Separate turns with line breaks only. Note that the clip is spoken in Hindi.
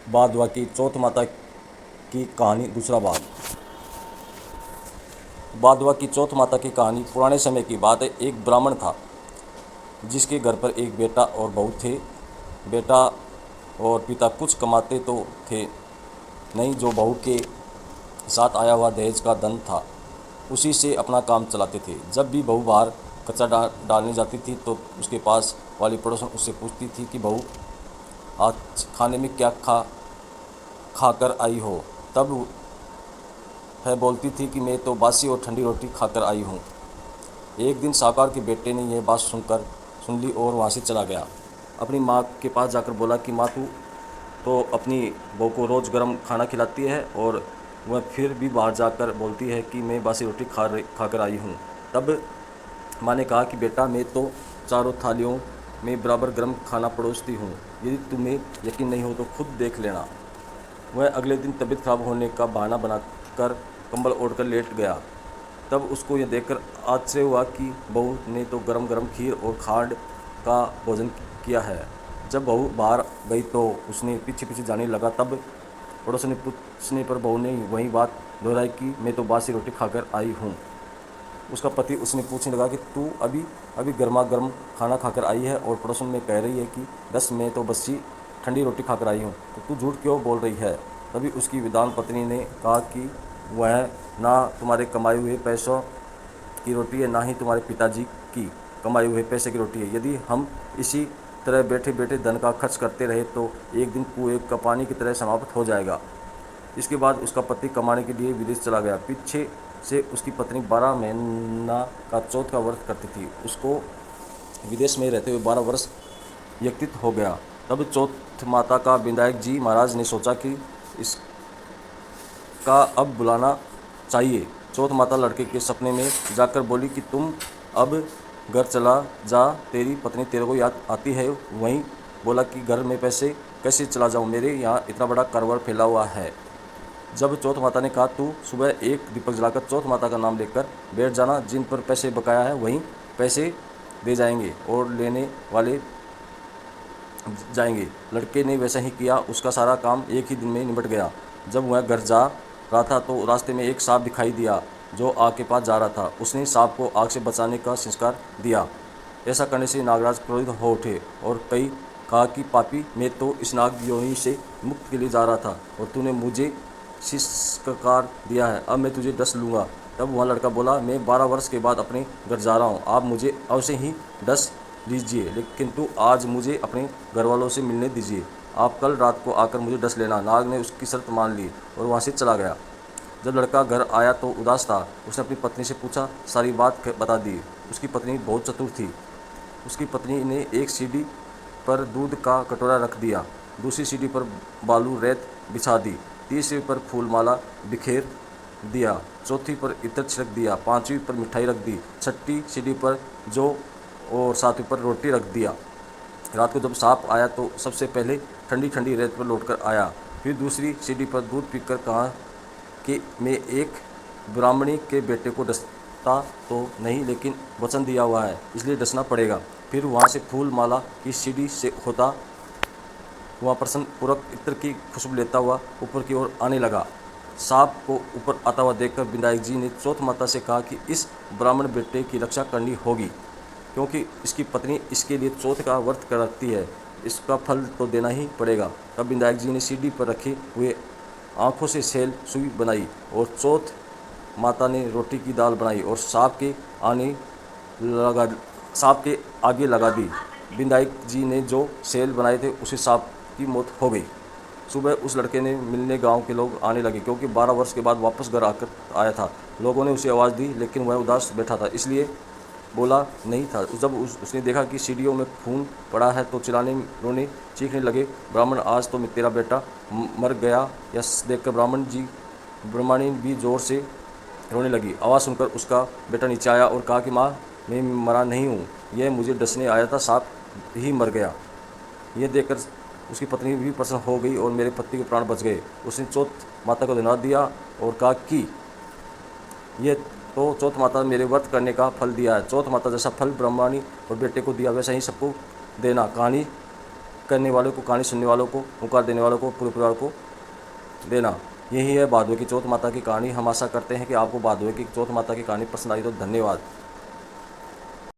बाद हुआ कि चौथ माता की कहानी दूसरा भाग। बाद हुआ कि चौथ माता की कहानी पुराने समय की बात है। एक ब्राह्मण था जिसके घर पर एक बेटा और बहू थे। बेटा और पिता कुछ कमाते तो थे नहीं, जो बहू के साथ आया हुआ दहेज का धन था उसी से अपना काम चलाते थे। जब भी बहू बाहर कचरा डालने जाती थी तो उसके पास वाली पड़ोसन उससे पूछती थी कि बहू, आज खाने में क्या खाकर आई हो। तब वह बोलती थी कि मैं तो बासी और ठंडी रोटी खाकर आई हूँ। एक दिन साहूकार के बेटे ने यह बात सुन ली और वहाँ से चला गया। अपनी माँ के पास जाकर बोला कि माँ, तू तो अपनी बहू को रोज़ गर्म खाना खिलाती है और वह फिर भी बाहर जाकर बोलती है कि मैं बासी रोटी खाकर आई हूँ। तब माँ ने कहा कि बेटा, मैं तो चारों थालियों में बराबर गर्म खाना परोसती हूँ। यदि तुम्हें यकीन नहीं हो तो खुद देख लेना। वह अगले दिन तबीयत खराब होने का बहाना बनाकर कंबल ओढ़कर लेट गया। तब उसको यह देखकर आश्चर्य हुआ कि बहू ने तो गरम गरम खीर और खांड का भोजन किया है। जब बहू बाहर गई तो उसने पीछे पीछे जाने लगा। तब पड़ोसन ने पूछने पर बहू ने वही बात दोहराई कि मैं तो बासी रोटी खाकर आई हूँ। उसका पति उसने पूछने लगा कि तू अभी अभी गर्मा गर्म खाना खाकर आई है और पड़ोसन में कह रही है कि बस मैं तो बसी ठंडी रोटी खाकर आई हूँ, तो तू झूठ क्यों बोल रही है। तभी उसकी विद्वान पत्नी ने कहा कि वह ना तुम्हारे कमाए हुए पैसों की रोटी है, ना ही तुम्हारे पिताजी की कमाए हुए पैसे की रोटी है। यदि हम इसी तरह बैठे बैठे धन का खर्च करते रहे तो एक दिन कुएं का पानी की तरह समाप्त हो जाएगा। इसके बाद उसका पति कमाने के लिए विदेश चला गया। पीछे से उसकी पत्नी 12 महीना का चौथ का व्रत करती थी। उसको विदेश में रहते हुए 12 वर्ष व्यतीत हो गया। तब चौथ माता का विधायक जी महाराज ने सोचा कि इसका अब बुलाना चाहिए। चौथ माता लड़के के सपने में जाकर बोली कि तुम अब घर चला जा, तेरी पत्नी तेरे को याद आती है। वहीं बोला कि घर में पैसे कैसे चला जाऊँ, मेरे यहाँ इतना बड़ा कारोबार फैला हुआ है। जब चौथ माता ने कहा, तू सुबह एक दीपक जलाकर चौथ माता का नाम लेकर बैठ जाना, जिन पर पैसे बकाया है वहीं पैसे दे जाएंगे और लेने वाले जाएंगे। लड़के ने वैसा ही किया। उसका सारा काम एक ही दिन में निपट गया। जब वह घर जा रहा था तो रास्ते में एक सांप दिखाई दिया जो आग के पास जा रहा था। उसने सांप को आग से बचाने का संस्कार दिया। ऐसा करने से नागराज क्रोधित हो उठे और कहा कि पापी, मैं तो इस नाग योनि से मुक्त के लिए जा रहा था और तूने मुझे शिष्कार दिया है, अब मैं तुझे डस लूँगा। तब वह लड़का बोला, मैं 12 वर्ष के बाद अपने घर जा रहा हूँ, आप मुझे अवश्य ही डस लीजिए, लेकिन तू आज मुझे अपने घर वालों से मिलने दीजिए। आप कल रात को आकर मुझे डस लेना। नाग ने उसकी शर्त मान ली और वहाँ से चला गया। जब लड़का घर आया तो उदास था। उसने अपनी पत्नी से पूछा, सारी बात बता दी। उसकी पत्नी बहुत चतुर थी। उसकी पत्नी ने एक सीढ़ी पर दूध का कटोरा रख दिया, दूसरी सीढ़ी पर बालू रेत बिछा दी, तीसरी पर फूल माला बिखेर दिया, चौथी पर इत्र छिड़क दिया, पांचवी पर मिठाई रख दी, छठी सीढ़ी पर जौ और सातवीं पर रोटी रख दिया। रात को जब सांप आया तो सबसे पहले ठंडी ठंडी रेत पर लौटकर आया। फिर दूसरी सीढ़ी पर दूध पीकर कहा कि मैं एक ब्राह्मणी के बेटे को डसता तो नहीं, लेकिन वचन दिया हुआ है इसलिए डसना पड़ेगा। फिर वहाँ से फूल माला की सीढ़ी से होता हुआ प्रसन्न पूर्वक इत्र की खुशबू लेता हुआ ऊपर की ओर आने लगा। सांप को ऊपर आता हुआ देखकर विधायक जी ने चौथ माता से कहा कि इस ब्राह्मण बेटे की रक्षा करनी होगी, क्योंकि इसकी पत्नी इसके लिए चौथ का व्रत करती है, इसका फल तो देना ही पड़ेगा। तब विधायक जी ने सीढ़ी पर रखे हुए आँखों से सेल सुई बनाई और चौथ माता ने रोटी की दाल बनाई और सांप के आगे लगा दी। विधायक जी ने जो सेल बनाए थे उसे सांप की मौत हो गई। सुबह उस लड़के ने मिलने गांव के लोग आने लगे, क्योंकि 12 वर्ष के बाद वापस घर आकर आया था। लोगों ने उसे आवाज़ दी, लेकिन वह उदास बैठा था, इसलिए बोला नहीं था। जब उसने देखा कि सीढ़ियों में खून पड़ा है तो चिल्लाने रोने चीखने लगे, ब्राह्मण, आज तो तेरा बेटा मर गया। यह देखकर ब्राह्मणी भी जोर से रोने लगी। आवाज़ सुनकर उसका बेटा नीचे आया और कहा कि माँ, मैं मरा नहीं हूँ, यह मुझे डसने आया था, सांप ही मर गया। यह देखकर उसकी पत्नी भी प्रसन्न हो गई और मेरे पति के प्राण बच गए। उसने चौथ माता को धन्यवाद दिया और कहा कि ये तो चौथ माता ने मेरे व्रत करने का फल दिया है। चौथ माता जैसा फल ब्रह्माणी और बेटे को दिया वैसा ही सबको देना। कहानी करने वालों को, कहानी सुनने वालों को, उपहार देने वालों को, पूरे परिवार को देना। यही है भादवे की चौथ माता की कहानी। हम आशा करते हैं कि आपको भादवे की चौथ माता की कहानी पसंद आई। तो धन्यवाद।